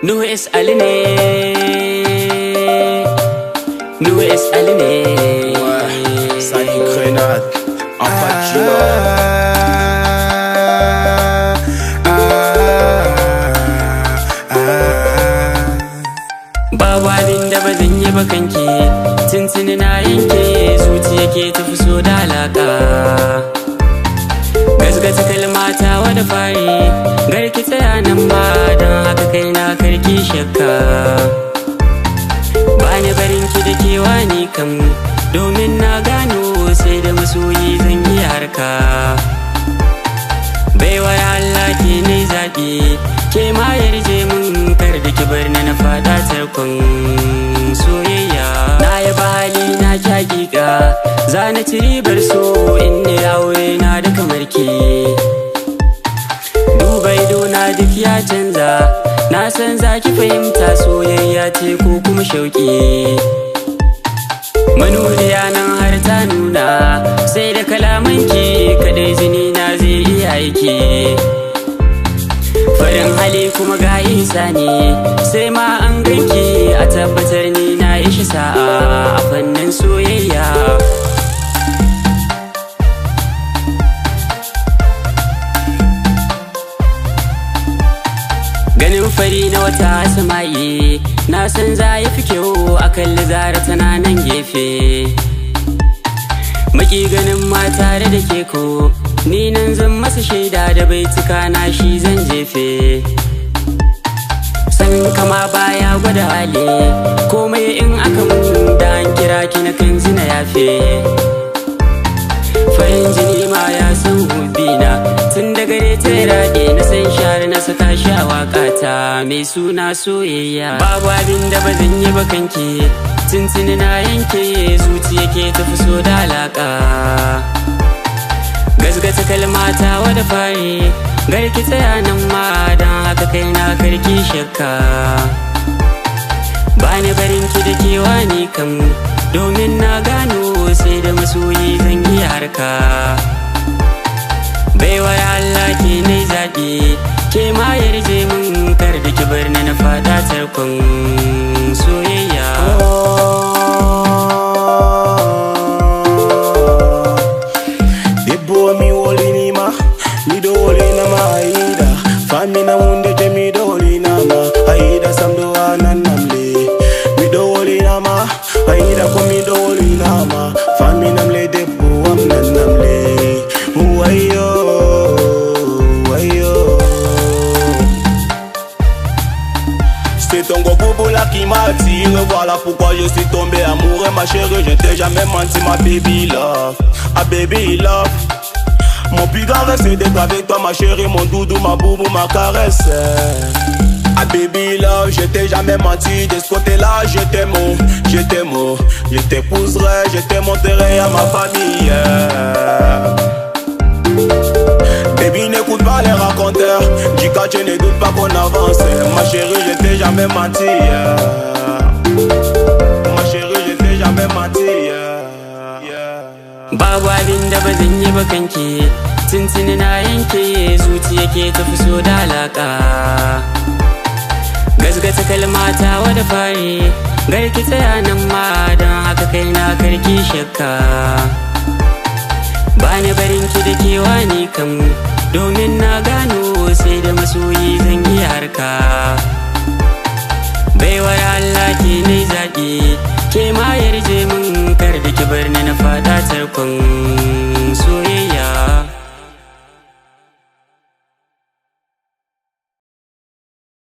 Nuhu S Ali ne, Nuhu S Ali ne. Ouais, Sani Grenade, en Fatula. Babu abin da ba zan yi ba kanki, tuntuni na yanke zuciya ke tafi so da alaka. Gasgata kalmata wadda fari, garki tsaya nan ma don haka kai na karki shakka. Bani barin ki da kewa ni kam, domin na gano sai da masoyi zan yi harka. Baiwar Allah ke ne zaɓi, ke ma yarje mun kar da ki bar ni na fada tarkon soyayya. Na yaba hali na hakika, za na ci ribar so in ne aure na da kamar ki. Duba ido na duk ya canza, na san za ki fahimta soyayya ce ko kuma shauki. Manuniya nan har ta nuna, sai da kalamanki kadai jini na zai iya aiki. Farin hali kuma ga isa ne, sai ma an ganki a tabbatar ni na ishi sa'a a fannin soyayya. Ganin fari na wata sama'i, na san za ya fi kyau a kalli Zara tana nan gefe. Maki ganin ma tare da ke ko, ni nan zan masa shaida da baituka na shi zan jefe. San kama baya gwada hali, komai in aka mun da an kira ki na kan zina yafe. Farin jini ma ya san hubina, tun da gare ta raɗe na san share na saka shi a waƙata mai suna soyayya. Babu abin da ba zan yi ba kanki, tuntuni na yanke zuciya ke tafi so da alaƙa. Gasgata kalmata wadda fari, garki tsaya nan ma don haka kai na karki shakka. Bani barin ki da kewa ni kam, domin na gano sai da masoyi zan yi harka. Baiwar Allah ke ne zaɓi, ke ma yarje mun kar da ki bar ni na fada tarkon soyayya. Famina wunde je mi doli nama, aida samdo ananamle. Mi doli nama, aida ko mi doli nama. Famina mle debbo am nanamle. Wayo, wayo. C'est ton gros bobo là qui m'attire. Voilà pourquoi je suis tombé amoureux, ma chérie. Je t'ai jamais menti, ma baby love, ah baby love. Mon plus grand rêve c'est d'être avec toi ma chérie, mon doudou, ma boubou, ma caresse. Ah baby love, je t'ai jamais menti, de ce côté là je t'aime, je t'aime, je t'épouserai, je te montrerai à ma famille. Baby n'écoute pas les raconteurs, dis quand tu ne doutes pas qu'on avance. Ma chérie je t'ai jamais menti, ma chérie je t'ai jamais menti. Babu abin da ba zan yi ba kanki, tuntuni na yanke zuciya ke tafi so da alaka. Gasgata kalmata wadda fari, garki tsaya nan ma don haka kai na karki shakka. Bani barin ki da kewa ni kam, domin na gano sai da masoyi zan yi harka. Baiwar Allah ke ne zaɓi, ke ma yarje mun kar da ki bar ni na fada tarkon